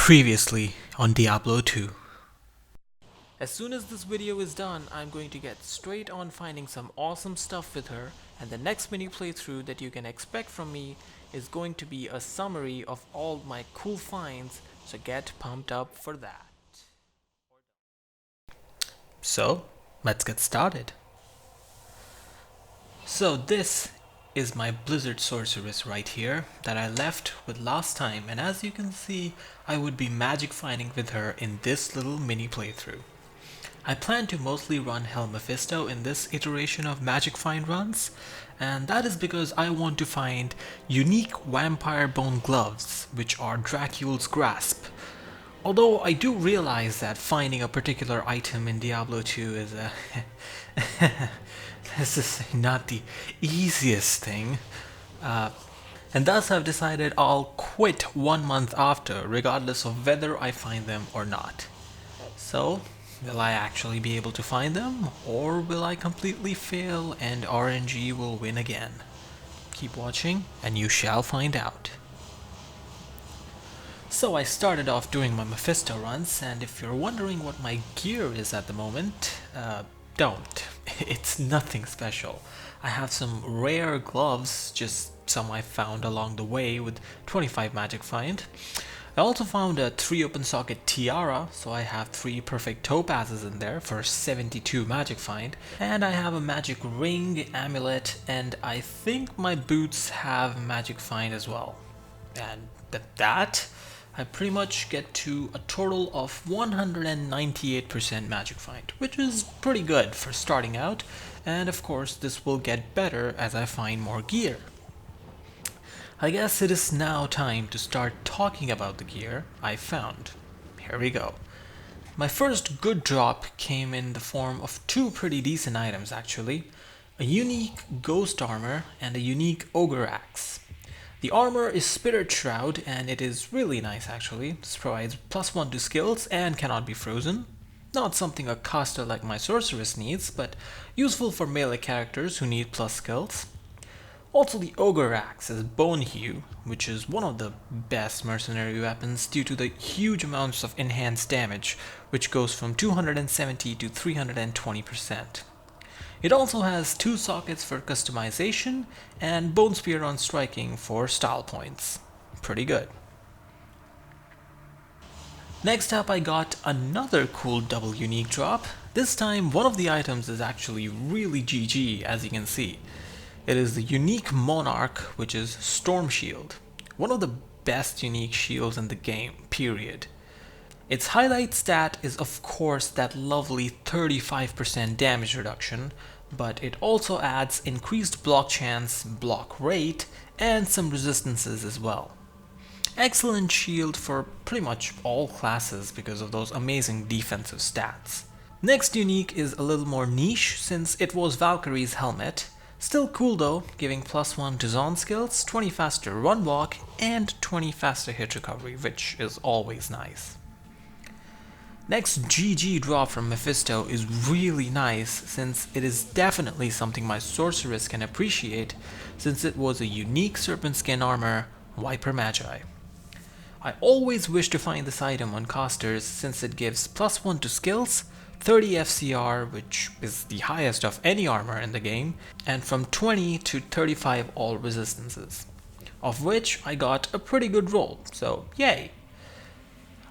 Previously on Diablo 2. As soon as this video is done, I'm going to get straight on finding some awesome stuff with her, and the next mini playthrough that you can expect from me is going to be a summary of all my cool finds, so get pumped up for that. So, let's get started. So this is my Blizzard sorceress right here that I left with last time, and as you can see, I would be magic finding with her in this little mini playthrough. I plan to mostly run Hell Mephisto in this iteration of magic find runs, and that is because I want to find unique vampire bone gloves, which are Dracul's grasp. Although I do realize that finding a particular item in Diablo 2 is this is not the easiest thing, and thus I've decided I'll quit 1 month after, regardless of whether I find them or not. So, will I actually be able to find them, or will I completely fail and RNG will win again? Keep watching and you shall find out. So I started off doing my Mephisto runs, and if you're wondering what my gear is at the moment, don't. It's nothing special. I have some rare gloves, just some I found along the way with 25 magic find. I also found a 3 open socket tiara, so I have 3 perfect topazes in there for 72 magic find. And I have a magic ring, amulet, and I think my boots have magic find as well. And that I pretty much get to a total of 198% magic find, which is pretty good for starting out, and of course this will get better as I find more gear. I guess it is now time to start talking about the gear I found. Here we go. My first good drop came in the form of 2 pretty decent items actually, a unique ghost armor and a unique ogre axe. The armor is Spirit Shroud, and it is really nice actually. This provides +1 to skills and cannot be frozen. Not something a caster like my sorceress needs, but useful for melee characters who need plus skills. Also, the Ogre Axe is Bone Hew, which is one of the best mercenary weapons due to the huge amounts of enhanced damage, which goes from 270 to 320%. It also has 2 sockets for customization and Bone Spear on striking for style points. Pretty good. Next up I got another cool double unique drop. This time one of the items is actually really GG, as you can see. It is the unique Monarch, which is Storm Shield. One of the best unique shields in the game, period. Its highlight stat is of course that lovely 35% damage reduction, but it also adds increased block chance, block rate, and some resistances as well. Excellent shield for pretty much all classes because of those amazing defensive stats. Next unique is a little more niche since it was Valkyrie's helmet. Still cool though, giving +1 to zone skills, 20 faster run walk, and 20 faster hit recovery, which is always nice. Next GG drop from Mephisto is really nice since it is definitely something my sorceress can appreciate, since it was a unique serpent skin armor, Viper Magi. I always wish to find this item on casters since it gives +1 to skills, 30 FCR, which is the highest of any armor in the game, and from 20 to 35 all resistances, of which I got a pretty good roll, so yay!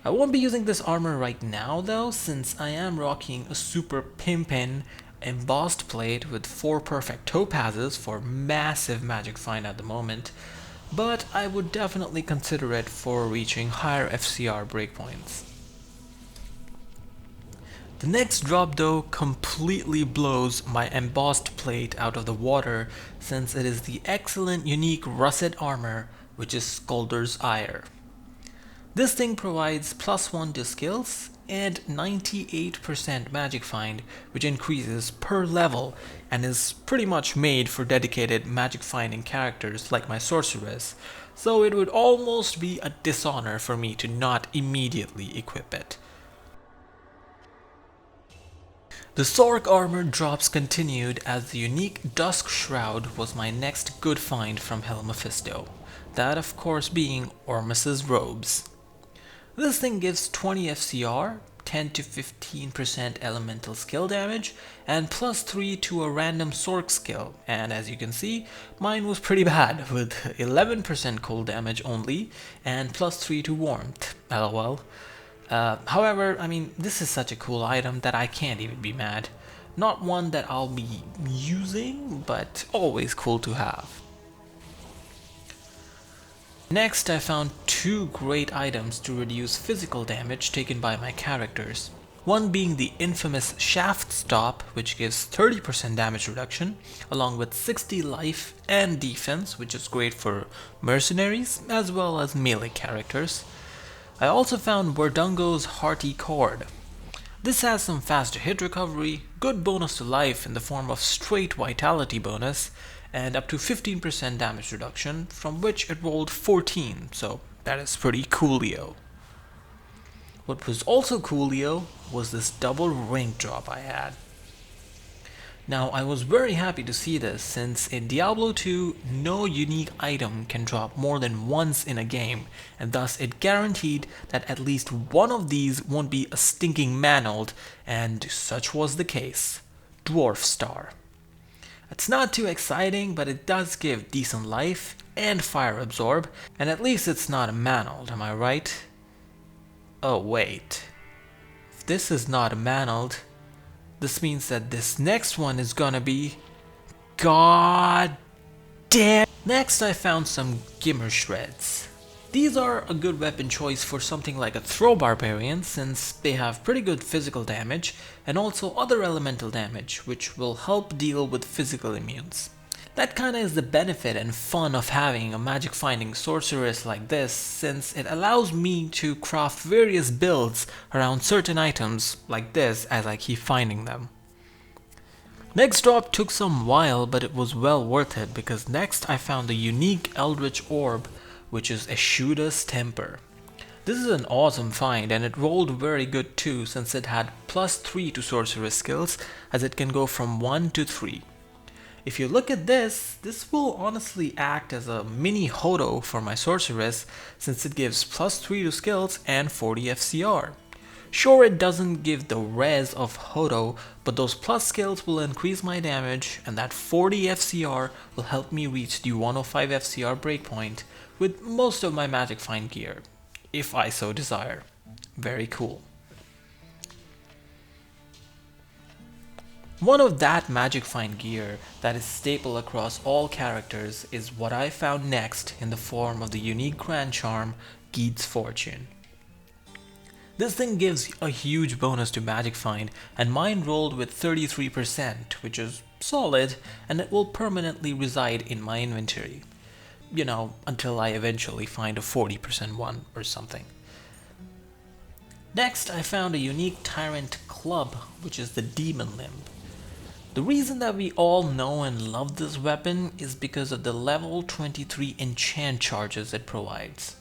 I won't be using this armor right now though, since I am rocking a super pimpin' embossed plate with 4 perfect topazes for massive magic find at the moment, but I would definitely consider it for reaching higher FCR breakpoints. The next drop though completely blows my embossed plate out of the water, since it is the excellent unique russet armor, which is Skulder's Ire. This thing provides +1 to skills and 98% magic find, which increases per level and is pretty much made for dedicated magic finding characters like my sorceress, so it would almost be a dishonor for me to not immediately equip it. The Sorc armor drops continued as the unique Dusk Shroud was my next good find from Hell Mephisto, that of course being Ormus's robes. This thing gives 20 FCR, 10 to 15% elemental skill damage, and plus 3 to a random sorc skill, and as you can see, mine was pretty bad, with 11% cold damage only, and plus 3 to warmth, lol. However, I mean, this is such a cool item that I can't even be mad. Not one that I'll be using, but always cool to have. Next, I found two great items to reduce physical damage taken by my characters. One being the infamous Shaft Stop, which gives 30% damage reduction, along with 60 life and defense, which is great for mercenaries as well as melee characters. I also found Verdungo's Hearty Cord. This has some faster hit recovery, good bonus to life in the form of straight vitality bonus, and up to 15% damage reduction, from which it rolled 14, so that is pretty coolio. What was also coolio was this double rank drop I had. Now I was very happy to see this, since in Diablo 2 no unique item can drop more than once in a game, and thus it guaranteed that at least one of these won't be a stinking mangled, and such was the case. Dwarf Star. It's not too exciting, but it does give decent life and fire absorb, and at least it's not a mangled, am I right? Oh wait, if this is not a mangled, this means that this next one is gonna be god damn. Next I found some Gimmer Shreds. These are a good weapon choice for something like a Throw Barbarian, since they have pretty good physical damage and also other elemental damage, which will help deal with physical immunes. That kinda is the benefit and fun of having a magic finding sorceress like this, since it allows me to craft various builds around certain items like this as I keep finding them. Next drop took some while, but it was well worth it, because next I found the unique Eldritch Orb, which is Eshuda's Temper. This is an awesome find, and it rolled very good too, since it had plus 3 to sorceress skills, as it can go from 1 to 3. If you look at this will honestly act as a mini Hodo for my sorceress, since it gives plus 3 to skills and 40 FCR. Sure, it doesn't give the res of Hodo, but those plus skills will increase my damage, and that 40 FCR will help me reach the 105 FCR breakpoint with most of my magic find gear, if I so desire. Very cool. One of that magic find gear that is staple across all characters is what I found next in the form of the unique Grand Charm, Geet's Fortune. This thing gives a huge bonus to magic find, and mine rolled with 33%, which is solid, and it will permanently reside in my inventory. You know, until I eventually find a 40% one or something. Next, I found a unique Tyrant Club, which is the Demon Limb. The reason that we all know and love this weapon is because of the level 23 enchant charges it provides.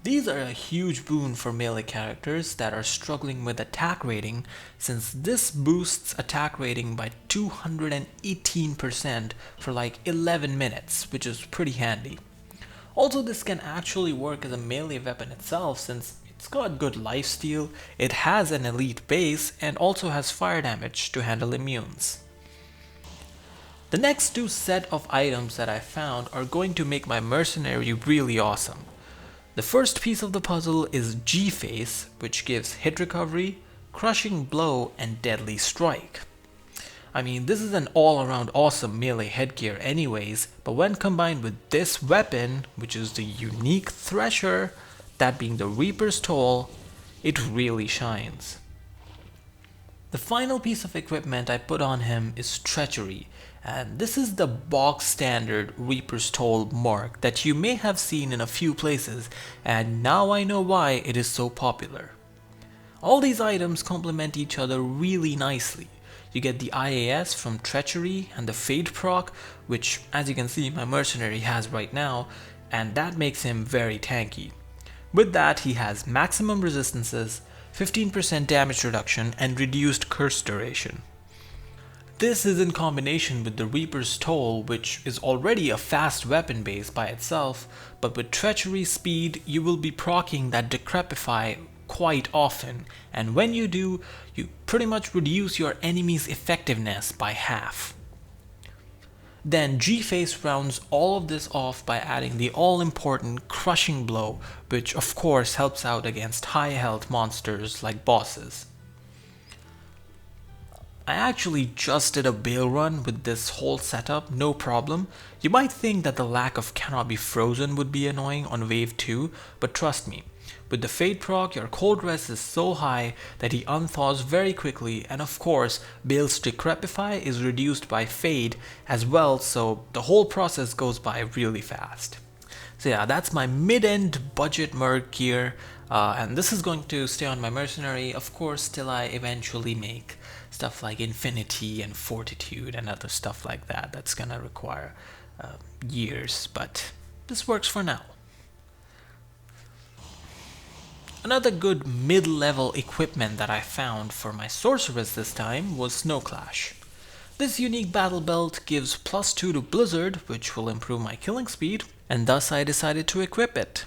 These are a huge boon for melee characters that are struggling with attack rating, since this boosts attack rating by 218% for like 11 minutes, which is pretty handy. Also, this can actually work as a melee weapon itself, since it's got good lifesteal, it has an elite base, and also has fire damage to handle immunes. The next two set of items that I found are going to make my mercenary really awesome. The first piece of the puzzle is G-Face, which gives hit recovery, crushing blow, and deadly strike. I mean, this is an all-around awesome melee headgear anyways, but when combined with this weapon, which is the unique Thresher, that being the Reaper's Toll, it really shines. The final piece of equipment I put on him is Treachery, and this is the box standard Reaper's Toll mark that you may have seen in a few places, and now I know why it is so popular. All these items complement each other really nicely. You get the IAS from Treachery and the Fade proc, which as you can see my mercenary has right now, and that makes him very tanky. With that, he has maximum resistances, 15% damage reduction, and reduced curse duration. This is in combination with the Reaper's Toll, which is already a fast weapon base by itself, but with Treachery Speed you will be proccing that Decrepify quite often, and when you do, you pretty much reduce your enemy's effectiveness by half. Then G-Face rounds all of this off by adding the all-important Crushing Blow, which of course helps out against high health monsters like bosses. I actually just did a bail run with this whole setup, no problem. You might think that the lack of Cannot Be Frozen would be annoying on wave 2, but trust me, with the Fade proc your cold rest is so high that he unthaws very quickly, and of course Bale's Decrepify is reduced by Fade as well, so the whole process goes by really fast. So yeah, that's my mid-end budget merc gear, and this is going to stay on my mercenary, of course, till I eventually make stuff like Infinity and Fortitude and other stuff like that. That's gonna require years, but this works for now. Another good mid-level equipment that I found for my sorceress this time was Snow Clash. This unique battle belt gives +2 to Blizzard, which will improve my killing speed, and thus I decided to equip it.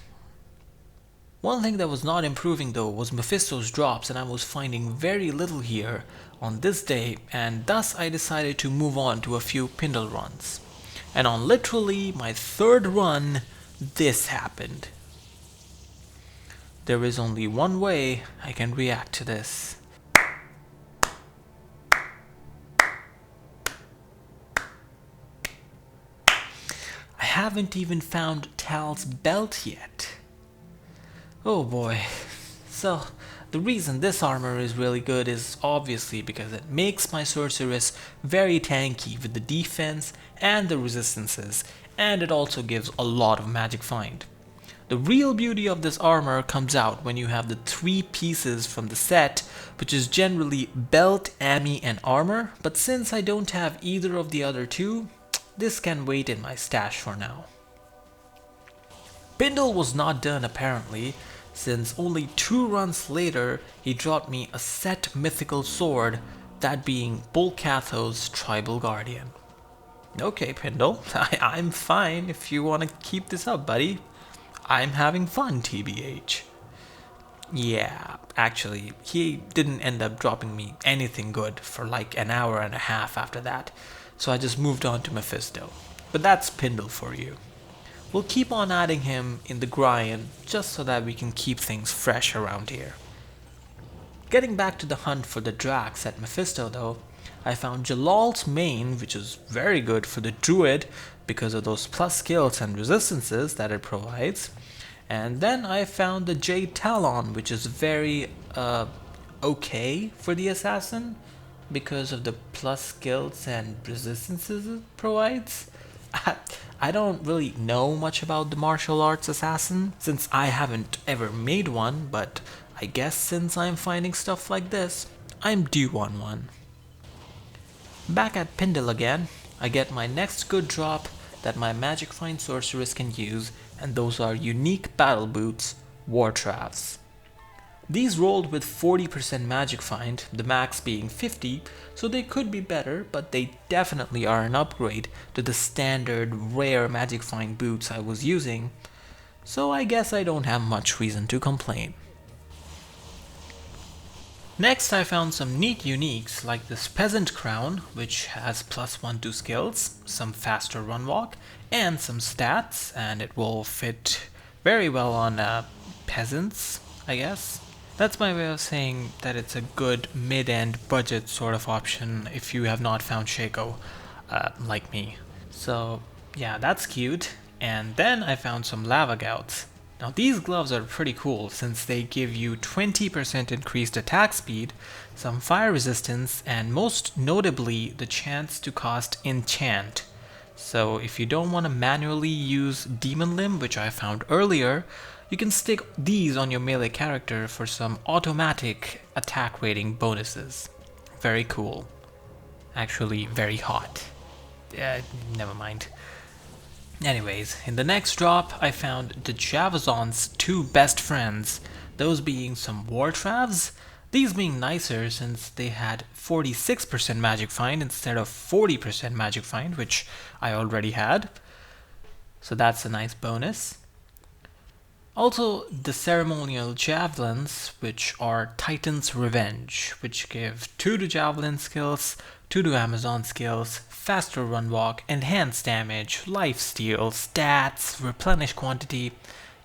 One thing that was not improving though was Mephisto's drops, and I was finding very little here on this day, and thus I decided to move on to a few Pindle runs. And on literally my third run, this happened. There is only one way I can react to this. I haven't even found Tal's belt yet. Oh boy. So, the reason this armor is really good is obviously because it makes my sorceress very tanky with the defense and the resistances, and it also gives a lot of magic find. The real beauty of this armor comes out when you have the 3 pieces from the set, which is generally belt, ammi, and armor, but since I don't have either of the other 2, this can wait in my stash for now. Pindle was not done apparently, since only 2 runs later he dropped me a set mythical sword, that being Bolcatho's Tribal Guardian. Okay Pindle, I'm fine if you want to keep this up, buddy. I'm having fun, TBH. Yeah, actually, he didn't end up dropping me anything good for like an hour and a half after that, so I just moved on to Mephisto. But that's Pindle for you. We'll keep on adding him in the grind just so that we can keep things fresh around here. Getting back to the hunt for the Dracs at Mephisto though, I found Jalal's main, which is very good for the Druid because of those plus skills and resistances that it provides. And then I found the Jade Talon, which is very okay for the Assassin because of the plus skills and resistances it provides. I don't really know much about the martial arts assassin since I haven't ever made one, but I guess since I'm finding stuff like this, I'm due on one. Back at Pindle again, I get my next good drop that my Magic Find Sorceress can use, and those are unique battle boots, War Travs. These rolled with 40% Magic Find, the max being 50, so they could be better, but they definitely are an upgrade to the standard rare Magic Find boots I was using, so I guess I don't have much reason to complain. Next I found some neat uniques like this Peasant Crown, which has +1 to skills, some faster run walk, and some stats, and it will fit very well on peasants, I guess. That's my way of saying that it's a good mid-end budget sort of option if you have not found Shaco, like me. So yeah, that's cute. And then I found some Lava Gouts. Now these gloves are pretty cool since they give you 20% increased attack speed, some fire resistance, and most notably the chance to cast Enchant. So if you don't want to manually use Demon Limb, which I found earlier, you can stick these on your melee character for some automatic attack rating bonuses. Very cool. Actually, very hot. Never mind. Anyways, in the next drop, I found the Javazon's 2 best friends, those being some War Travs, These being nicer since they had 46% magic find instead of 40% magic find, which I already had. So that's a nice bonus. Also, the ceremonial javelins, which are Titan's Revenge, which give 2 to javelin skills, 2 to Amazon skills, faster run walk, enhanced damage, lifesteal, stats, replenish quantity.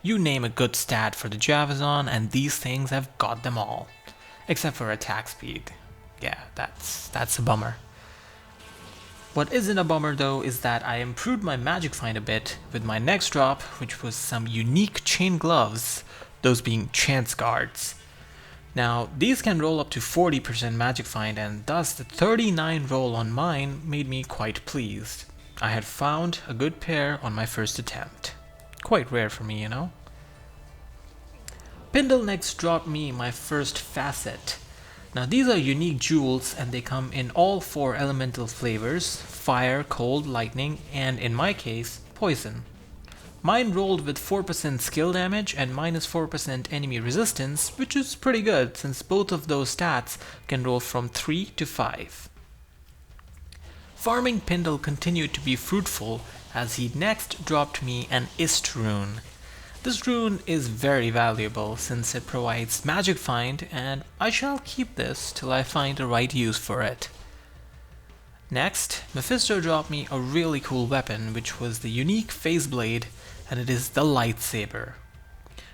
You name a good stat for the Javazon, and these things have got them all. Except for attack speed. Yeah, that's a bummer. What isn't a bummer though is that I improved my magic find a bit with my next drop, which was some unique chain gloves, those being chance guards. Now, these can roll up to 40% magic find, and thus the 39 roll on mine made me quite pleased. I had found a good pair on my first attempt. Quite rare for me, you know? Pindle next dropped me my first facet. Now these are unique jewels and they come in all 4 elemental flavors: fire, cold, lightning, and in my case, poison. Mine rolled with 4% skill damage and minus 4% enemy resistance, which is pretty good since both of those stats can roll from 3 to 5. Farming Pindle continued to be fruitful as he next dropped me an Ist rune. This rune is very valuable since it provides magic find, and I shall keep this till I find the right use for it. Next, Mephisto dropped me a really cool weapon, which was the unique phase blade, and it is the lightsaber.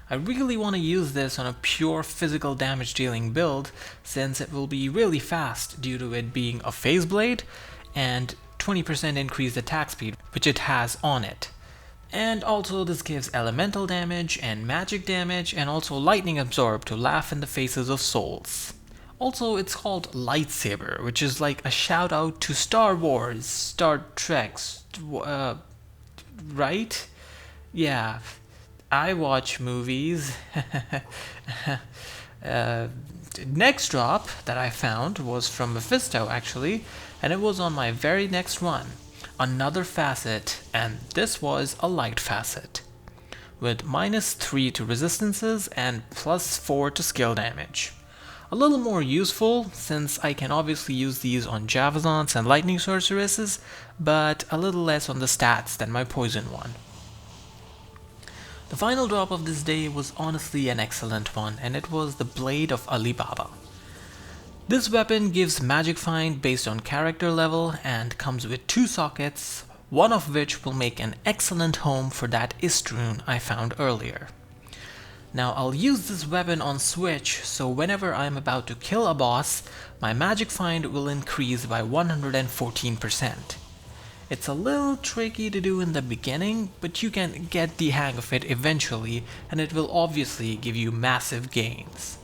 I really want to use this on a pure physical damage dealing build since it will be really fast due to it being a phase blade and 20% increased attack speed, which it has on it. And also this gives elemental damage and magic damage and also lightning absorb to laugh in the faces of souls. Also, it's called lightsaber, which is like a shout out to Star Wars, Star Trek, right? Yeah, I watch movies. Next drop that I found was from Mephisto actually, and it was on my very next run. Another facet, and this was a light facet, with minus 3 to resistances and plus 4 to skill damage. A little more useful since I can obviously use these on Javazons and lightning sorceresses, but a little less on the stats than my poison one. The final drop of this day was honestly an excellent one, and it was the Blade of Alibaba. This weapon gives magic find based on character level and comes with 2 sockets, one of which will make an excellent home for that Ist rune I found earlier. Now I'll use this weapon on Switch, so whenever I'm about to kill a boss, my magic find will increase by 114%. It's a little tricky to do in the beginning, but you can get the hang of it eventually, and it will obviously give you massive gains.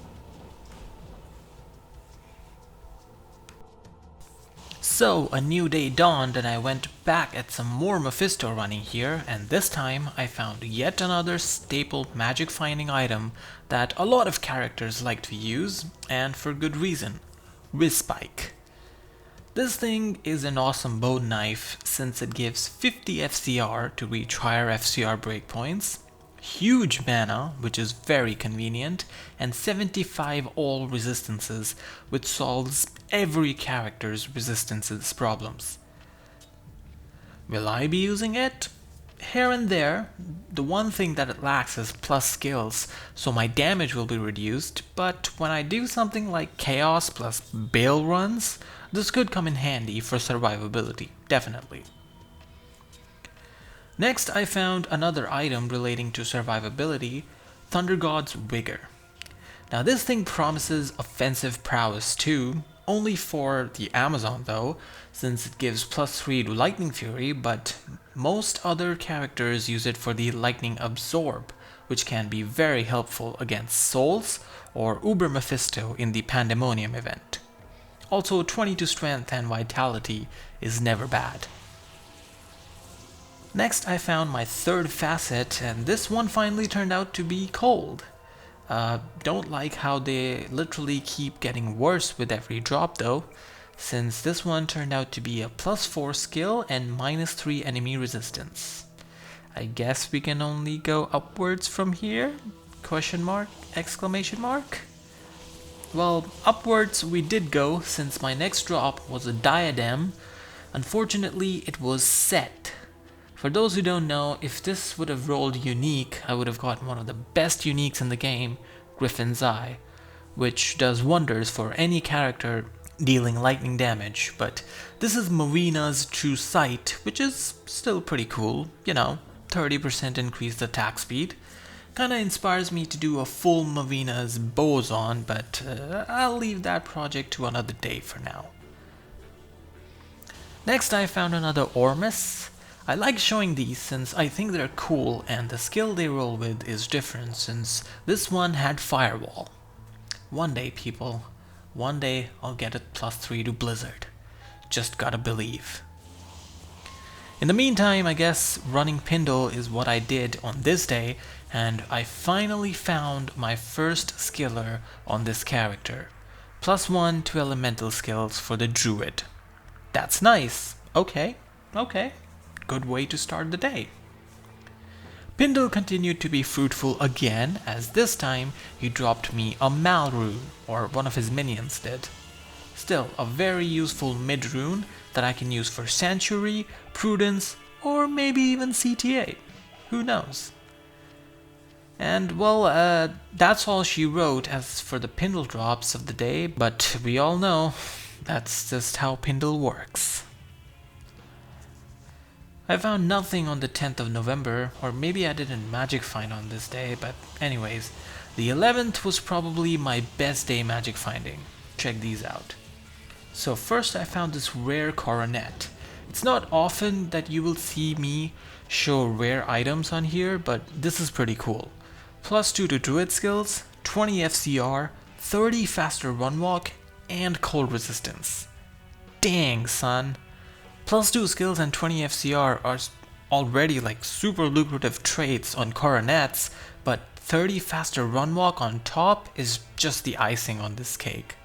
So a new day dawned and I went back at some more Mephisto running here, and this time I found yet another staple magic finding item that a lot of characters like to use, and for good reason: Whizspike. This thing is an awesome bow knife since it gives 50 FCR to reach higher FCR breakpoints, huge mana, which is very convenient, and 75 all resistances, which solves every character's resistances problems. Will I be using it? Here and there. The one thing that it lacks is plus skills, so my damage will be reduced, but when I do something like Chaos plus Bail runs, this could come in handy for survivability, definitely. Next, I found another item relating to survivability, Thunder God's Vigor. Now this thing promises offensive prowess too, only for the Amazon though, since it gives plus 3 to Lightning Fury, but most other characters use it for the Lightning Absorb, which can be very helpful against Souls or Uber Mephisto in the Pandemonium event. Also 20 to Strength and Vitality is never bad. Next I found my third facet, and this one finally turned out to be cold. Don't like how they literally keep getting worse with every drop though, since this one turned out to be a plus 4 skill and minus 3 enemy resistance. I guess we can only go upwards from here? Question mark? Exclamation mark? Well, upwards we did go, since my next drop was a diadem. Unfortunately, it was set. For those who don't know, if this would have rolled unique, I would have gotten one of the best uniques in the game, Griffin's Eye, which does wonders for any character dealing lightning damage. But this is Marina's True Sight, which is still pretty cool, 30% increased attack speed. Kinda inspires me to do a full Marina's boson, but I'll leave that project to another day for now. Next I found another Ormus. I like showing these since I think they're cool and the skill they roll with is different, since this one had Firewall. One day, people, one day I'll get it +3 to Blizzard. Just gotta believe. In the meantime, I guess running Pindle is what I did on this day, and I finally found my first skiller on this character. +1 to elemental skills for the druid. That's nice. Okay. Good way to start the day. Pindle continued to be fruitful again, as this time he dropped me a Mal rune, or one of his minions did. Still, a very useful mid rune that I can use for Sanctuary, Prudence, or maybe even CTA. Who knows? And well, that's all she wrote as for the Pindle drops of the day, but we all know that's just how Pindle works. I found nothing on the 10th of November, or maybe I didn't magic find on this day, but anyways, the 11th was probably my best day magic finding. Check these out. So first I found this rare coronet. It's not often that you will see me show rare items on here, but this is pretty cool. +2 to druid skills, 20 FCR, 30 faster run walk, and cold resistance. Dang, son. +2 skills and 20 FCR are already like super lucrative traits on coronets, but 30 faster run walk on top is just the icing on this cake.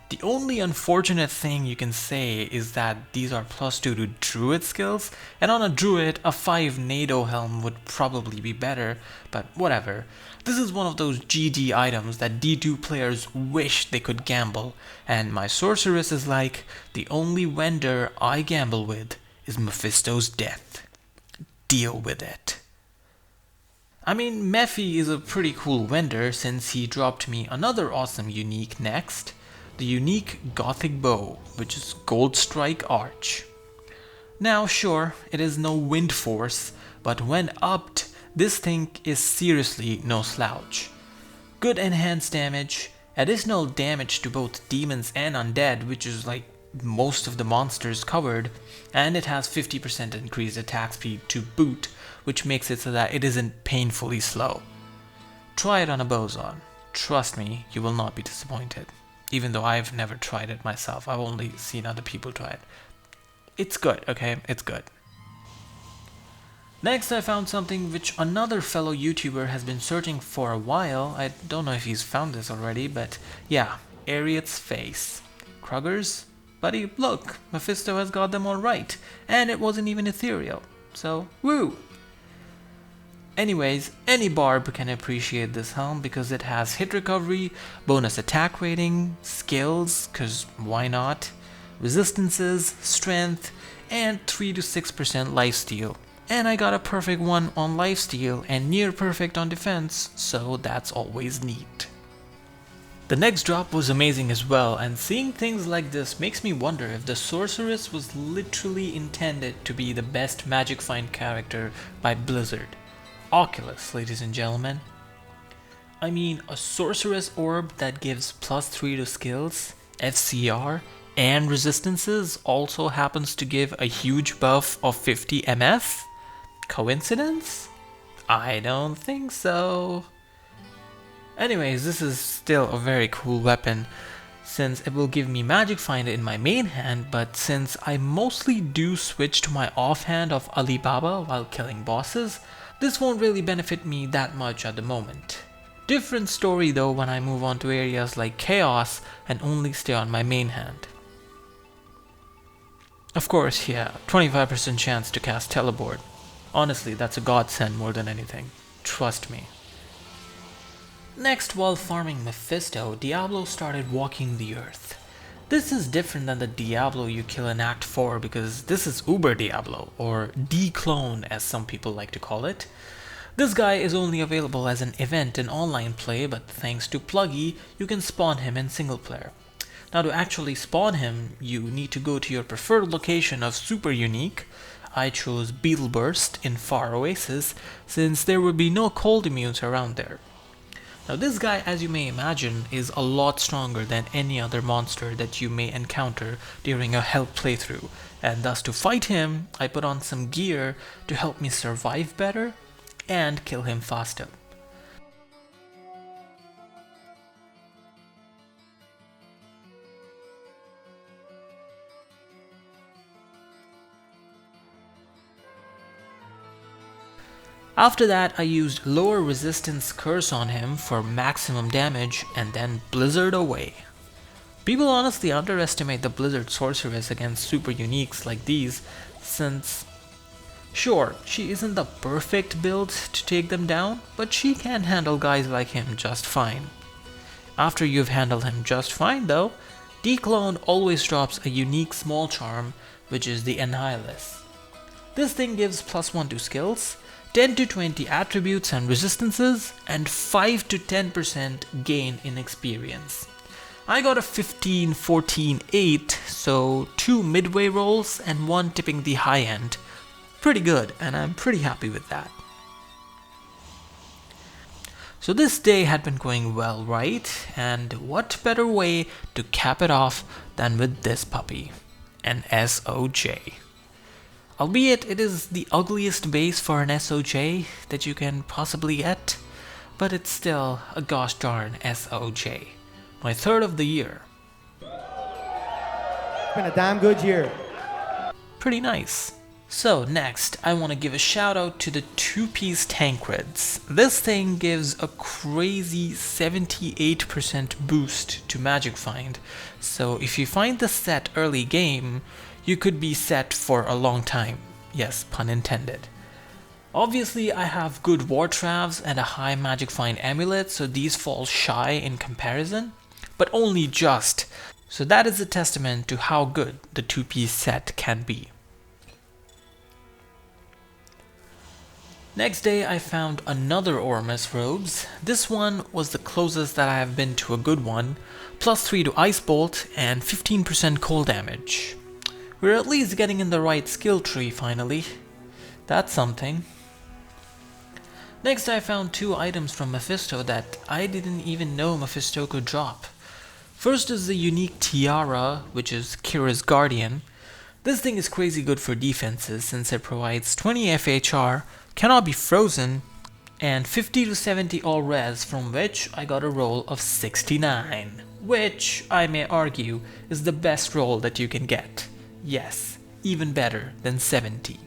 The only unfortunate thing you can say is that these are +2 to druid skills, and on a druid, a 5 NATO helm would probably be better, but whatever. This is one of those GD items that D2 players wish they could gamble, and my sorceress is like, the only vendor I gamble with is Mephisto's death. Deal with it. I mean, Mephi is a pretty cool vendor since he dropped me another awesome unique next. The unique Gothic Bow, which is Gold Strike Arch. Now sure, it is no wind force, but when upped, this thing is seriously no slouch. Good enhanced damage, additional damage to both demons and undead, which is like most of the monsters covered, and it has 50% increased attack speed to boot, which makes it so that it isn't painfully slow. Try it on a boson. Trust me, you will not be disappointed. Even though I've never tried it myself, I've only seen other people try it. It's good, okay? It's good. Next I found something which another fellow YouTuber has been searching for a while. I don't know if he's found this already, but yeah, Ariet's face. Kruggers? Buddy, look, Mephisto has got them all right, and it wasn't even ethereal. So, woo! Anyways, any barb can appreciate this helm because it has hit recovery, bonus attack rating, skills, cause why not, resistances, strength, and 3 to 6% lifesteal. And I got a perfect one on lifesteal and near perfect on defense, so that's always neat. The next drop was amazing as well, and seeing things like this makes me wonder if the sorceress was literally intended to be the best magic find character by Blizzard. Oculus, ladies and gentlemen. I mean, a sorceress orb that gives +3 to skills, FCR, and resistances also happens to give a huge buff of 50 MF? Coincidence? I don't think so. Anyways, this is still a very cool weapon since it will give me magic find in my main hand, but since I mostly do switch to my offhand of Alibaba while killing bosses, this won't really benefit me that much at the moment. Different story though when I move on to areas like Chaos and only stay on my main hand. Of course, yeah, 25% chance to cast Teleport. Honestly, that's a godsend more than anything. Trust me. Next, while farming Mephisto, Diablo started walking the earth. This is different than the Diablo you kill in Act 4 because this is Uber Diablo, or D-clone as some people like to call it. This guy is only available as an event in online play, but thanks to plugy, you can spawn him in single player. Now to actually spawn him, you need to go to your preferred location of Super Unique. I chose Beetle Burst in Far Oasis, since there would be no cold immunes around there. Now this guy, as you may imagine, is a lot stronger than any other monster that you may encounter during a hell playthrough, and thus to fight him, I put on some gear to help me survive better and kill him faster. After that, I used lower resistance curse on him for maximum damage and then blizzard away. People honestly underestimate the blizzard sorceress against super uniques like these, since sure, she isn't the perfect build to take them down, but she can handle guys like him just fine. After you've handled him just fine though, D-clone always drops a unique small charm, which is the Annihilus. This thing gives +1 to skills, 10 to 20 attributes and resistances, and 5 to 10% gain in experience. I got a 15, 14, 8, so 2 midway rolls and 1 tipping the high end. Pretty good, and I'm pretty happy with that. So this day had been going well, right? And what better way to cap it off than with this puppy, an SOJ. Albeit it is the ugliest base for an SOJ that you can possibly get, but it's still a gosh darn SOJ. My third of the year. It's been a damn good year. Pretty nice. So next, I want to give a shout out to the 2-piece Tankreds. This thing gives a crazy 78% boost to Magic Find, so if you find the set early game, you could be set for a long time. Yes, pun intended. Obviously, I have good War Travs and a high Magic Find amulet, so these fall shy in comparison, but only just. So that is a testament to how good the 2-piece set can be. Next day I found another Ormus robes. This one was the closest that I have been to a good one, +3 to Ice Bolt and 15% cold damage. We're at least getting in the right skill tree finally. That's something. Next I found 2 items from Mephisto that I didn't even know Mephisto could drop. First is the unique Tiara, which is Kira's Guardian. This thing is crazy good for defenses since it provides 20 FHR, cannot be frozen, and 50 to 70 all res, from which I got a roll of 69, which I may argue is the best roll that you can get. Yes, even better than 70.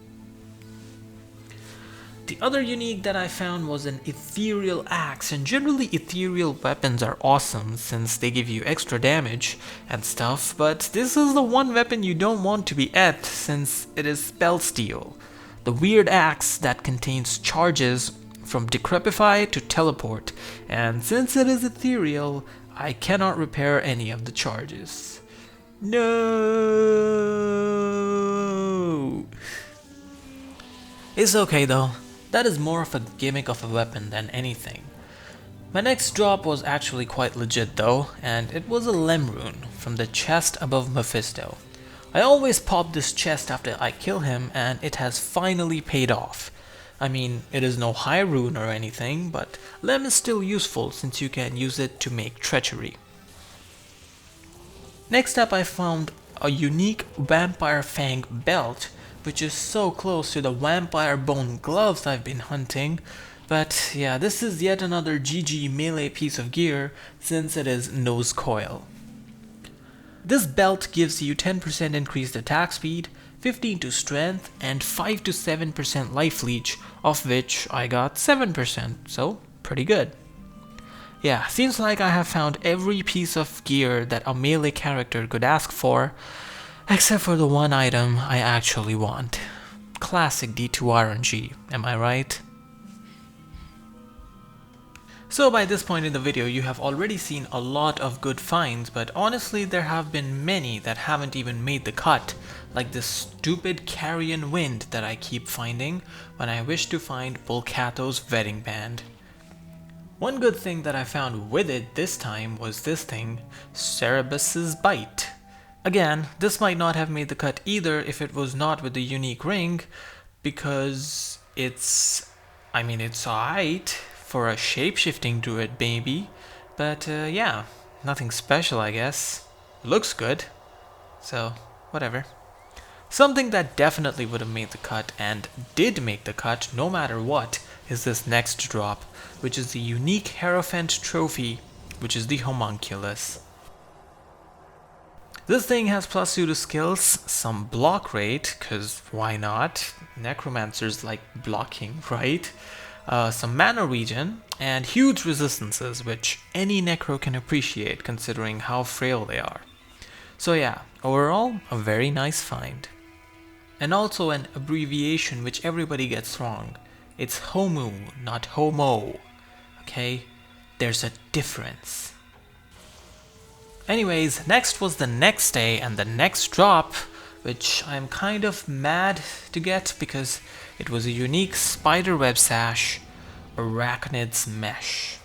The other unique that I found was an Ethereal Axe, and generally ethereal weapons are awesome since they give you extra damage and stuff, but this is the one weapon you don't want to be at since it is Spell Steal, the weird axe that contains charges from Decrepify to Teleport, and since it is ethereal, I cannot repair any of the charges. No! It's okay though. That is more of a gimmick of a weapon than anything. My next drop was actually quite legit though, and it was a Lem rune from the chest above Mephisto. I always pop this chest after I kill him, and it has finally paid off. I mean, it is no high rune or anything, but Lem is still useful since you can use it to make treachery. Next up I found a unique Vampire Fang belt, which is so close to the vampire bone gloves I've been hunting, but yeah, this is yet another GG melee piece of gear since it is nose coil. This belt gives you 10% increased attack speed, 15 to strength, and 5 to 7% life leech, of which I got 7%, so pretty good. Yeah, seems like I have found every piece of gear that a melee character could ask for, except for the one item I actually want. Classic D2 RNG, am I right? So by this point in the video, you have already seen a lot of good finds, but honestly there have been many that haven't even made the cut, like this stupid carrion wind that I keep finding when I wish to find Volcato's wedding band. One good thing that I found with it this time was this thing, Cerebus's Bite. Again, this might not have made the cut either if it was not with the unique ring, because it's alright for a shape-shifting druid baby, but yeah, nothing special I guess. Looks good, so whatever. Something that definitely would have made the cut and did make the cut no matter what is this next drop, which is the unique Hierophant trophy, which is the Homunculus. This thing has +2 to skills, some block rate, cause why not? Necromancers like blocking, right? Some mana regen, and huge resistances, which any necro can appreciate considering how frail they are. So yeah, overall, a very nice find. And also an abbreviation which everybody gets wrong. It's Homu, not Homo. Okay? There's a difference. Anyways, next was the next day and the next drop, which I'm kind of mad to get because it was a unique spiderweb sash, Arachnid's Mesh.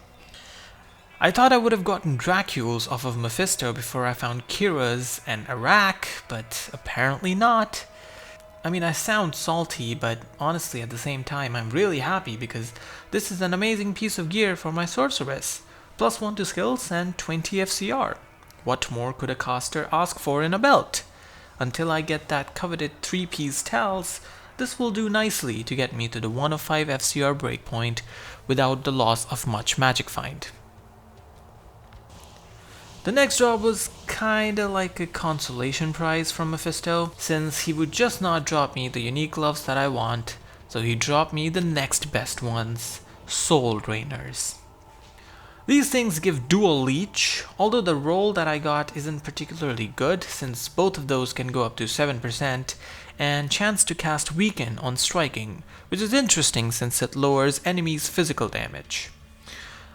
I thought I would have gotten Draculs off of Mephisto before I found Kira's and Arak, but apparently not. I mean, I sound salty, but honestly at the same time I'm really happy because this is an amazing piece of gear for my sorceress. +1 to skills and 20 FCR. What more could a caster ask for in a belt? Until I get that coveted 3-piece tals, this will do nicely to get me to the 1 of 5 FCR breakpoint without the loss of much magic find. The next drop was kinda like a consolation prize from Mephisto, since he would just not drop me the unique gloves that I want, so he dropped me the next best ones, Soul Drainers. These things give dual leech, although the roll that I got isn't particularly good since both of those can go up to 7%, and chance to cast weaken on striking, which is interesting since it lowers enemies' physical damage.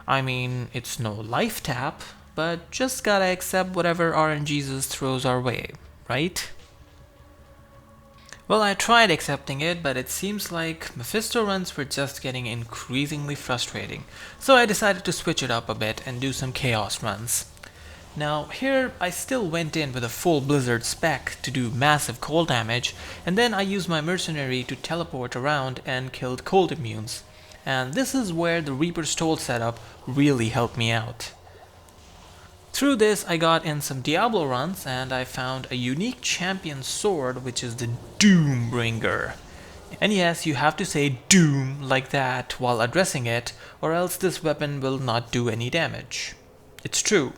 I mean, it's no life tap, but just gotta accept whatever RNGesus throws our way, right? Well, I tried accepting it, but it seems like Mephisto runs were just getting increasingly frustrating, so I decided to switch it up a bit and do some chaos runs. Now, here I still went in with a full blizzard spec to do massive cold damage, and then I used my mercenary to teleport around and killed cold immunes. And this is where the Reaper's Toll setup really helped me out. Through this I got in some Diablo runs and I found a unique champion sword which is the Doombringer. And yes, you have to say doom like that while addressing it or else this weapon will not do any damage. It's true.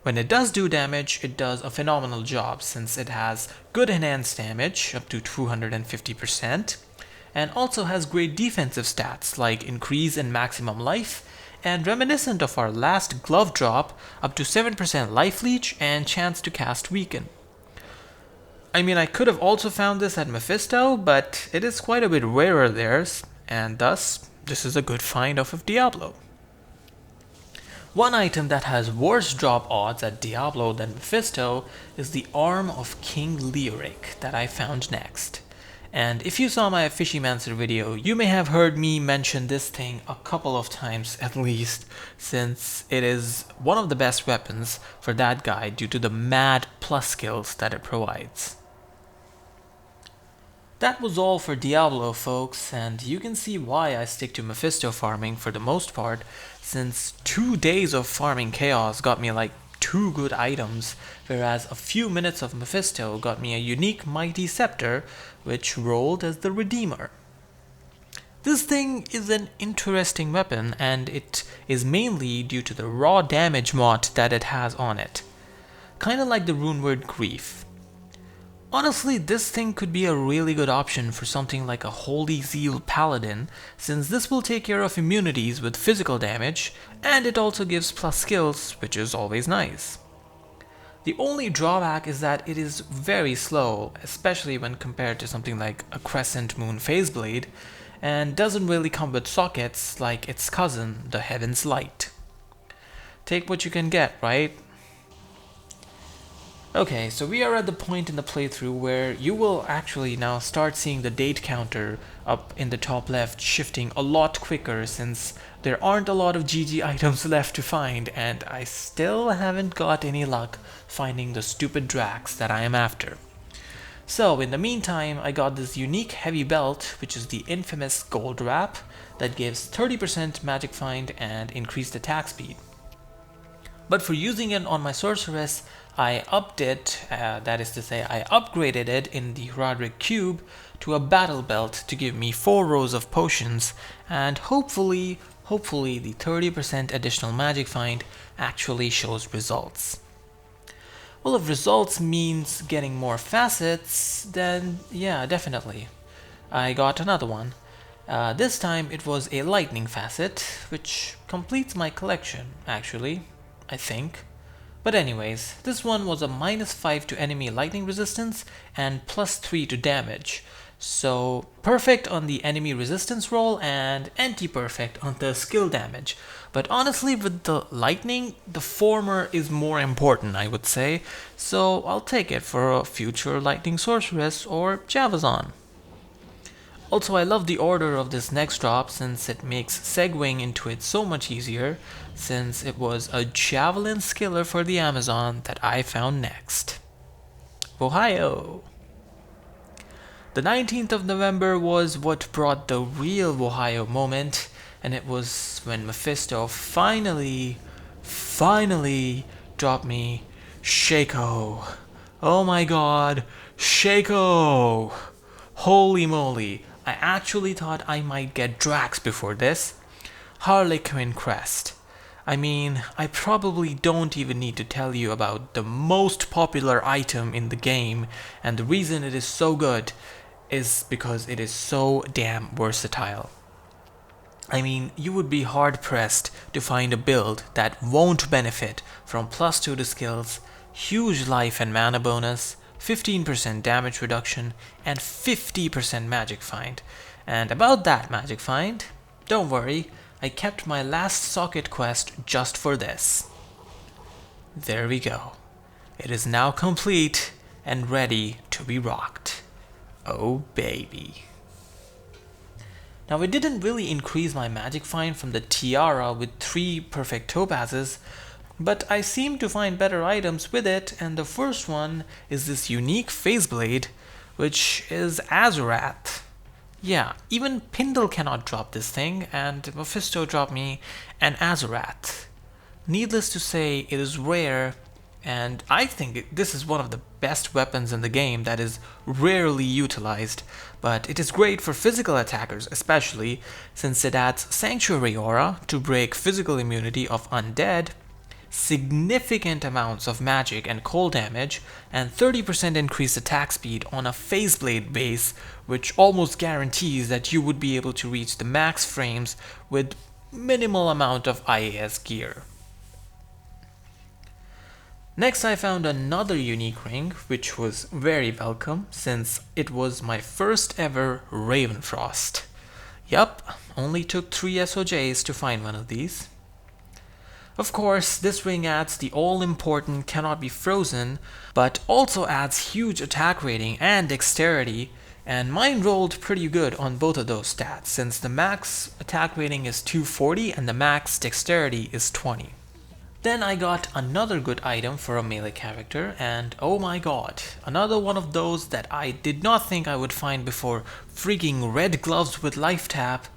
When it does do damage, it does a phenomenal job since it has good enhanced damage up to 250% and also has great defensive stats like increase in maximum life and reminiscent of our last glove drop, up to 7% life leech and chance to cast weaken. I mean, I could have also found this at Mephisto, but it is quite a bit rarer there, and thus, this is a good find off of Diablo. One item that has worse drop odds at Diablo than Mephisto is the Arm of King Leoric that I found next. And if you saw my Fishymancer video, you may have heard me mention this thing a couple of times at least, since it is one of the best weapons for that guy due to the mad plus skills that it provides. That was all for Diablo, folks, and you can see why I stick to Mephisto farming for the most part, since 2 days of farming chaos got me like 2 good items, whereas a few minutes of Mephisto got me a unique mighty scepter, which rolled as the Redeemer. This thing is an interesting weapon, and it is mainly due to the raw damage mod that it has on it. Kinda like the runeword Grief. Honestly, this thing could be a really good option for something like a Holy Zeal Paladin, since this will take care of immunities with physical damage, and it also gives plus skills, which is always nice. The only drawback is that it is very slow, especially when compared to something like a Crescent Moon Phaseblade, and doesn't really come with sockets like its cousin, the Heaven's Light. Take what you can get, right? Okay, so we are at the point in the playthrough where you will actually now start seeing the date counter up in the top left shifting a lot quicker, since there aren't a lot of GG items left to find, and I still haven't got any luck finding the stupid Dracs that I am after. So in the meantime, I got this unique heavy belt, which is the infamous gold wrap, that gives 30% magic find and increased attack speed. But for using it on my sorceress, I upped it, that is to say, I upgraded it in the Roderick Cube to a battle belt to give me 4 rows of potions, and hopefully the 30% additional magic find actually shows results. Well, if results means getting more facets, then yeah, definitely. I got another one. This time it was a lightning facet, which completes my collection, actually, I think. But anyways, this one was a -5 to enemy lightning resistance and +3 to damage. So perfect on the enemy resistance roll and anti-perfect on the skill damage. But honestly, with the lightning, the former is more important, I would say. So I'll take it for a future lightning sorceress or Javazon. Also, I love the order of this next drop, since it makes segueing into it so much easier, since it was a javelin skiller for the Amazon that I found next. Ohio! The 19th of November was what brought the real Ohio moment, and it was when Mephisto finally dropped me Shaco. Oh my god, Shaco! Holy moly, I actually thought I might get Drax before this. Harlequin Crest. I mean, I probably don't even need to tell you about the most popular item in the game, and the reason it is so good is because it is so damn versatile. I mean, you would be hard pressed to find a build that won't benefit from +2 to skills, huge life and mana bonus, 15% damage reduction, and 50% magic find. And about that magic find, don't worry, I kept my last socket quest just for this. There we go. It is now complete and ready to be rocked. Oh baby. Now it didn't really increase my magic find from the tiara with 3 perfect topazes, but I seem to find better items with it, and the first one is this unique phase blade, which is Azurath. Yeah, even Pindle cannot drop this thing, and Mephisto dropped me an Azurath. Needless to say, it is rare, and I think this is one of the best weapons in the game that is rarely utilized, but it is great for physical attackers especially, since it adds Sanctuary Aura to break physical immunity of undead, significant amounts of magic and cold damage, and 30% increased attack speed on a phase blade base, which almost guarantees that you would be able to reach the max frames with minimal amount of IAS gear. Next, I found another unique ring, which was very welcome since it was my first ever Ravenfrost. Yup, only took 3 SOJs to find one of these. Of course, this ring adds the all-important cannot be frozen, but also adds huge attack rating and dexterity, and mine rolled pretty good on both of those stats, since the max attack rating is 240 and the max dexterity is 20. Then I got another good item for a melee character, and oh my god, another one of those that I did not think I would find before freaking red gloves with life tap,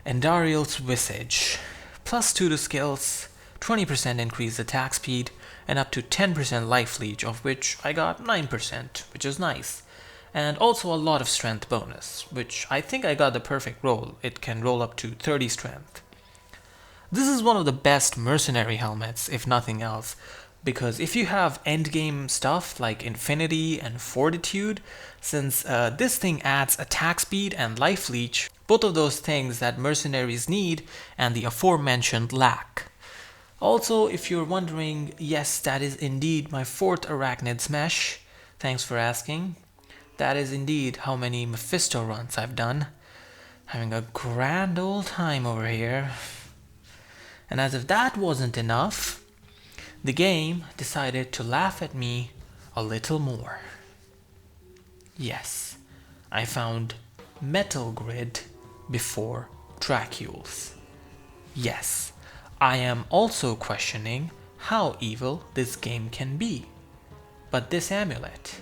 Endariel's Visage. +2 to skills, 20% increased attack speed, and up to 10% life leech, of which I got 9%, which is nice. And also a lot of strength bonus, which I think I got the perfect roll. It can roll up to 30 strength. This is one of the best mercenary helmets, if nothing else, because if you have endgame stuff like Infinity and Fortitude, since this thing adds attack speed and life leech, both of those things that mercenaries need and the aforementioned lack. Also, if you're wondering, yes, that is indeed my 4th Arachnid Smash. Thanks for asking. That is indeed how many Mephisto runs I've done. having a grand old time over here. And as if that wasn't enough, the game decided to laugh at me a little more. Yes, I found Metal Grid before Dracules. Yes, I am also questioning how evil this game can be. But this amulet,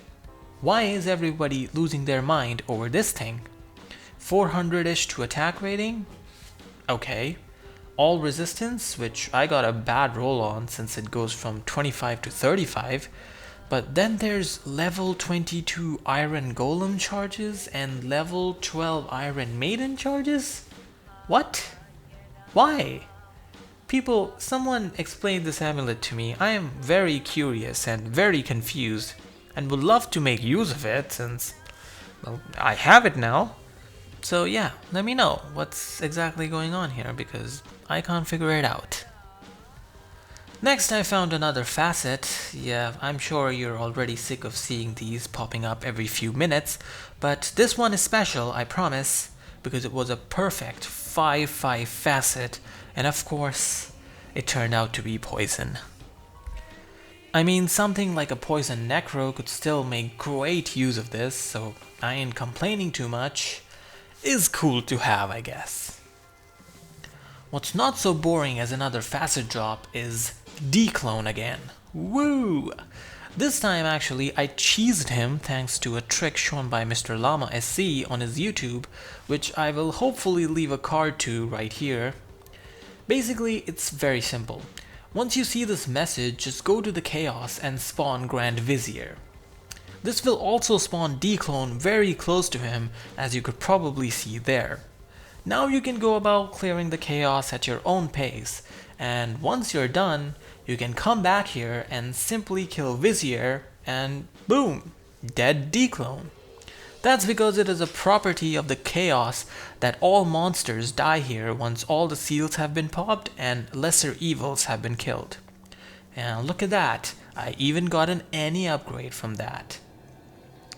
why is everybody losing their mind over this thing? 400-ish to attack rating? Okay. All resistance, which I got a bad roll on since it goes from 25 to 35. But then there's level 22 Iron Golem charges and level 12 Iron Maiden charges? What? Why? People, someone explain this amulet to me. I am very curious and very confused and would love to make use of it since, well, I have it now. So yeah, let me know what's exactly going on here because I can't figure it out. Next I found another facet. Yeah, I'm sure you're already sick of seeing these popping up every few minutes, but this one is special, I promise, because it was a perfect 5/5 facet, and of course, it turned out to be poison. I mean, something like a poison necro could still make great use of this, so I ain't complaining too much. Is cool to have, I guess. What's not so boring as another facet drop is Declone again. Woo! This time actually I cheesed him thanks to a trick shown by Mr. Llama SC on his YouTube, which I will hopefully leave a card to right here. Basically, it's very simple. Once you see this message, just go to the Chaos and spawn Grand Vizier. This will also spawn Declone very close to him, as you could probably see there. Now you can go about clearing the Chaos at your own pace, and once you're done, you can come back here and simply kill Vizier and boom, dead Declone. That's because it is a property of the Chaos that all monsters die here once all the seals have been popped and lesser evils have been killed. And look at that, I even got an any upgrade from that.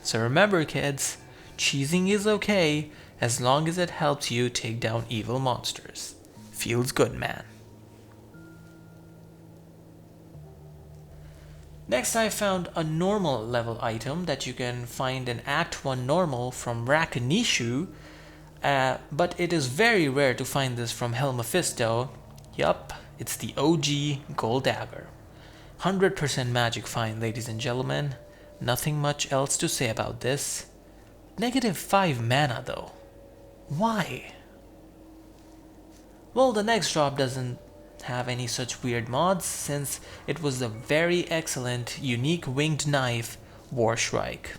So remember kids, cheesing is okay as long as it helps you take down evil monsters. Feels good, man. Next I found a normal level item that you can find in Act 1 normal from Rakunishu, but it is very rare to find this from Hell Mephisto. Yup, it's the OG Gold Dagger. 100% magic find, ladies and gentlemen. Nothing much else to say about this. -5 mana though. Why? Well, the next drop doesn't have any such weird mods since it was the very excellent unique winged knife War Shrike.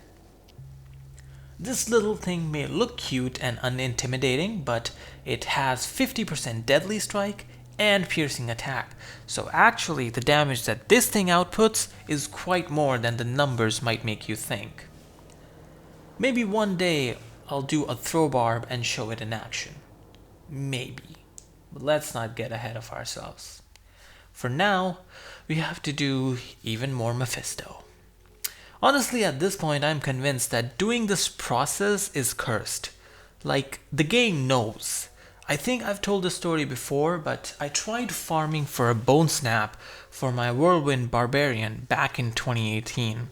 This little thing may look cute and unintimidating, but it has 50% deadly strike and piercing attack, so actually the damage that this thing outputs is quite more than the numbers might make you think. Maybe one day I'll do a throw barb and show it in action. Maybe. But let's not get ahead of ourselves. For now, we have to do even more Mephisto. Honestly, at this point, I'm convinced that doing this process is cursed. Like, the game knows. I think I've told this story before, but I tried farming for a bone snap for my Whirlwind Barbarian back in 2018.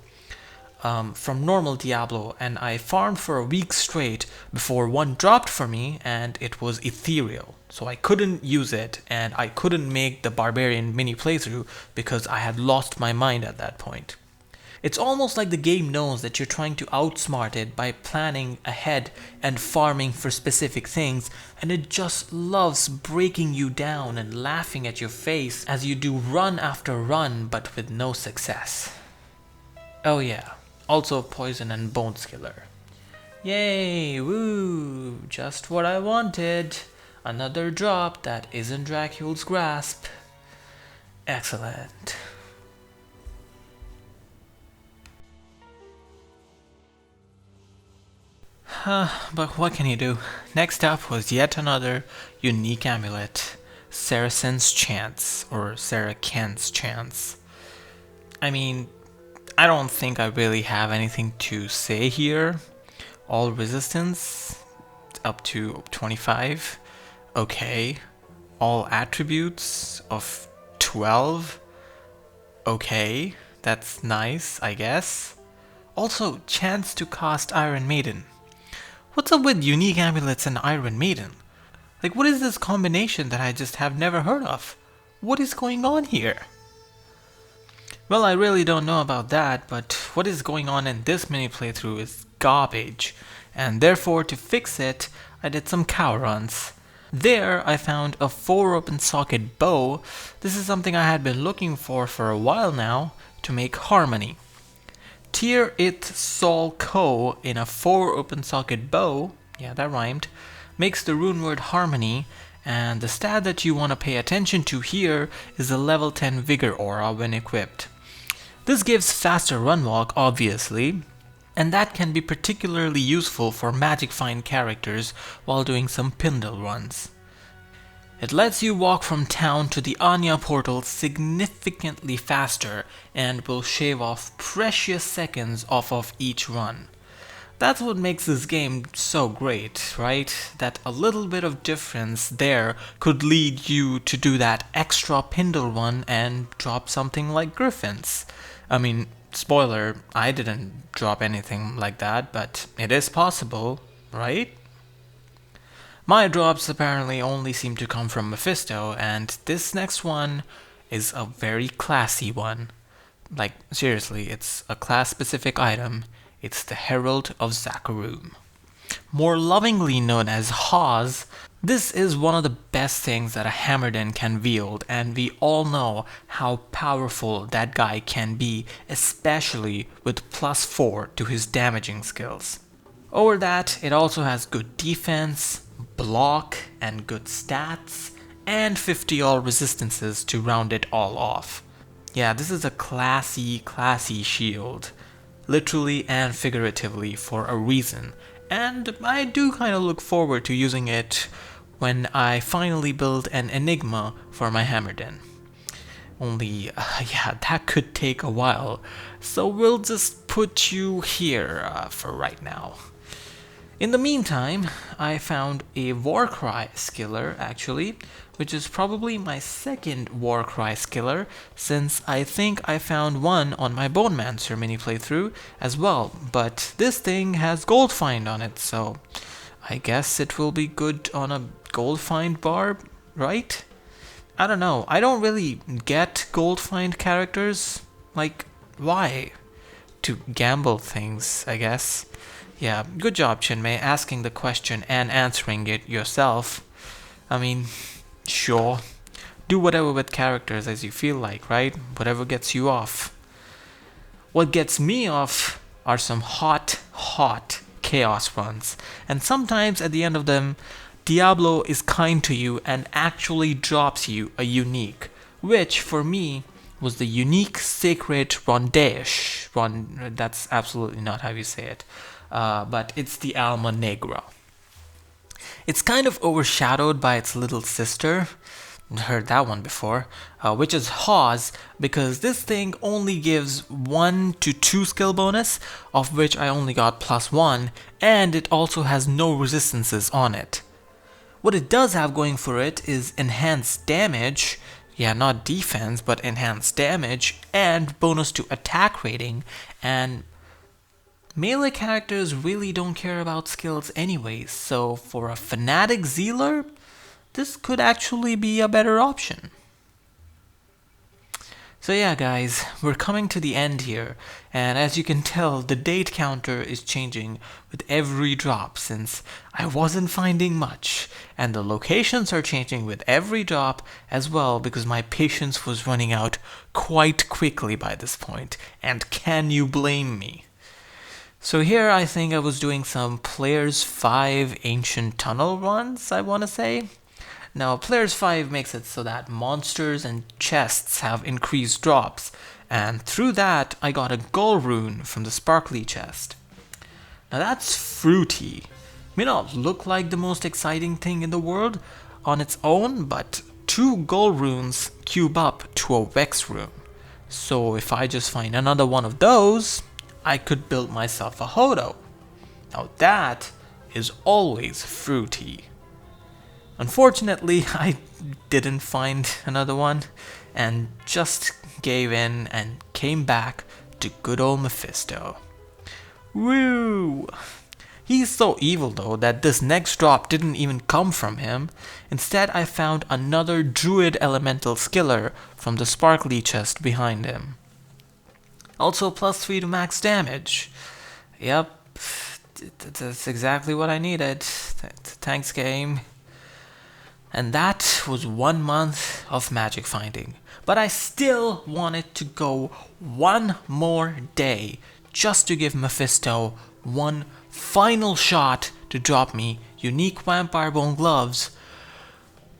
From normal Diablo, and I farmed for a week straight before one dropped for me, and it was ethereal. So I couldn't use it, and I couldn't make the Barbarian mini playthrough because I had lost my mind at that point. It's almost like the game knows that you're trying to outsmart it by planning ahead and farming for specific things, and it just loves breaking you down and laughing at your face as you do run after run but with no success. Oh yeah, also poison and bone skiller. Yay, woo, just what I wanted. Another drop that isn't Dracul's grasp. Excellent. But what can you do? Next up was yet another unique amulet, Saracen's Chance, or Saracen's Chance. I mean, I don't think I really have anything to say here. All resistance, up to 25. Okay. All attributes of 12. Okay, that's nice, I guess. Also, chance to cast Iron Maiden. What's up with unique amulets and Iron Maiden? Like, what is this combination that I just have never heard of? What is going on here? Well, I really don't know about that, but what is going on in this mini playthrough is garbage, and therefore to fix it, I did some cow runs. There, I found a 4 open socket bow. This is something I had been looking for a while now to make harmony. Tier it Sol Ko in a 4 open socket bow, yeah that rhymed, makes the rune word harmony, and the stat that you want to pay attention to here is the level 10 vigor aura when equipped. This gives faster run walk obviously, and that can be particularly useful for magic find characters while doing some Pindle runs. It lets you walk from town to the Anya portal significantly faster and will shave off precious seconds off of each run. That's what makes this game so great, right? That a little bit of difference there could lead you to do that extra Pindle run and drop something like Griffins. I mean, spoiler, I didn't drop anything like that, but it is possible, right? My drops apparently only seem to come from Mephisto, and this next one is a very classy one. Like, seriously, it's a class-specific item. It's the Herald of Zakarum. More lovingly known as Hawes, this is one of the best things that a Hammerden can wield, and we all know how powerful that guy can be, especially with +4 to his damaging skills. Over that, it also has good defense, block, and good stats, and 50 all resistances to round it all off. Yeah, this is a classy shield, literally and figuratively for a reason, and I do kind of look forward to using it when I finally build an Enigma for my Hammerden. Only, yeah, that could take a while, so we'll just put you here for right now. In the meantime, I found a Warcry skiller, actually, which is probably my second Warcry skiller, since I think I found one on my Bonemancer mini playthrough as well, but this thing has gold find on it, so I guess it will be good on a gold find barb, right? I don't know, I don't really get gold find characters, like, why? To gamble things, I guess. Yeah, good job, Chinmay, asking the question and answering it yourself. I mean, sure. Do whatever with characters as you feel like, right? Whatever gets you off. What gets me off are some hot chaos runs. And sometimes at the end of them, Diablo is kind to you and actually drops you a unique, which for me was the unique Sacred Rondesh. That's absolutely not how you say it. But it's the Alma Negra. It's kind of overshadowed by its little sister, heard that one before, which is Hawes, because this thing only gives 1 to 2 skill bonus, of which I only got +1, and it also has no resistances on it. What it does have going for it is enhanced damage, yeah, not defense, but enhanced damage, and bonus to attack rating, and melee characters really don't care about skills anyways, so for a Fanatic Zealer, this could actually be a better option. So yeah guys, we're coming to the end here, and as you can tell, the date counter is changing with every drop since I wasn't finding much, and the locations are changing with every drop as well because my patience was running out quite quickly by this point, and can you blame me? So here I think I was doing some Players 5 Ancient Tunnel runs, I want to say. Now Players 5 makes it so that monsters and chests have increased drops, and through that I got a gold rune from the sparkly chest. Now that's fruity. May not look like the most exciting thing in the world on its own, but 2 gold runes cube up to a Vex rune. So if I just find another one of those, I could build myself a Hodo. Now that is always fruity. Unfortunately, I didn't find another one and just gave in and came back to good old Mephisto. Woo! He's so evil though that this next drop didn't even come from him. Instead, I found another druid elemental skiller from the sparkly chest behind him. Also +3 to max damage. Yep, that's exactly what I needed. Thanks, game. And that was 1 month of magic finding. But I still wanted to go one more day just to give Mephisto one final shot to drop me unique vampire bone gloves.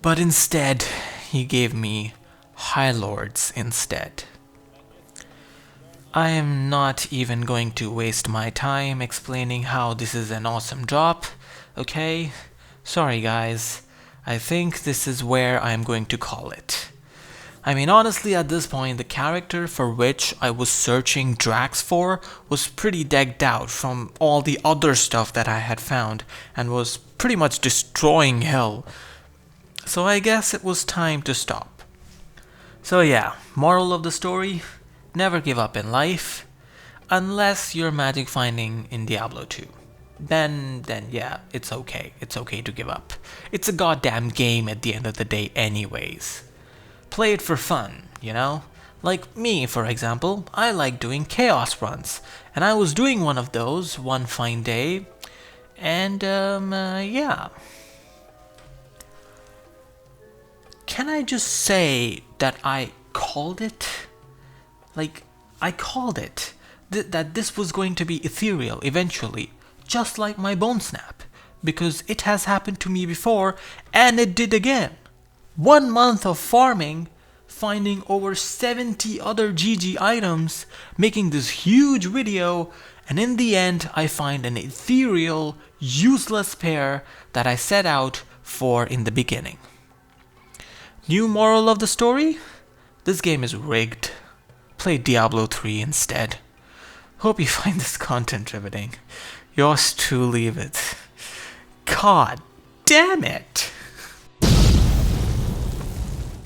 But instead, he gave me High Lords instead. I am not even going to waste my time explaining how this is an awesome drop, okay? Sorry guys, I think this is where I'm going to call it. I mean, honestly, at this point, the character for which I was searching Dracs for was pretty decked out from all the other stuff that I had found and was pretty much destroying hell. So I guess it was time to stop. So yeah, moral of the story, never give up in life, unless you're magic finding in Diablo 2. Then yeah, it's okay to give up. It's a goddamn game at the end of the day anyways. Play it for fun, you know? Like me, for example, I like doing chaos runs, and I was doing one of those one fine day, and yeah. Can I just say that I called it? Like, I called it. That this was going to be ethereal eventually, just like my bone snap, because it has happened to me before, and it did again. 1 month of farming, finding over 70 other GG items, making this huge video, and in the end I find an ethereal, useless pair that I set out for in the beginning. New moral of the story? This game is rigged. Play Diablo 3 instead. Hope you find this content riveting. Yours truly, it. God damn it!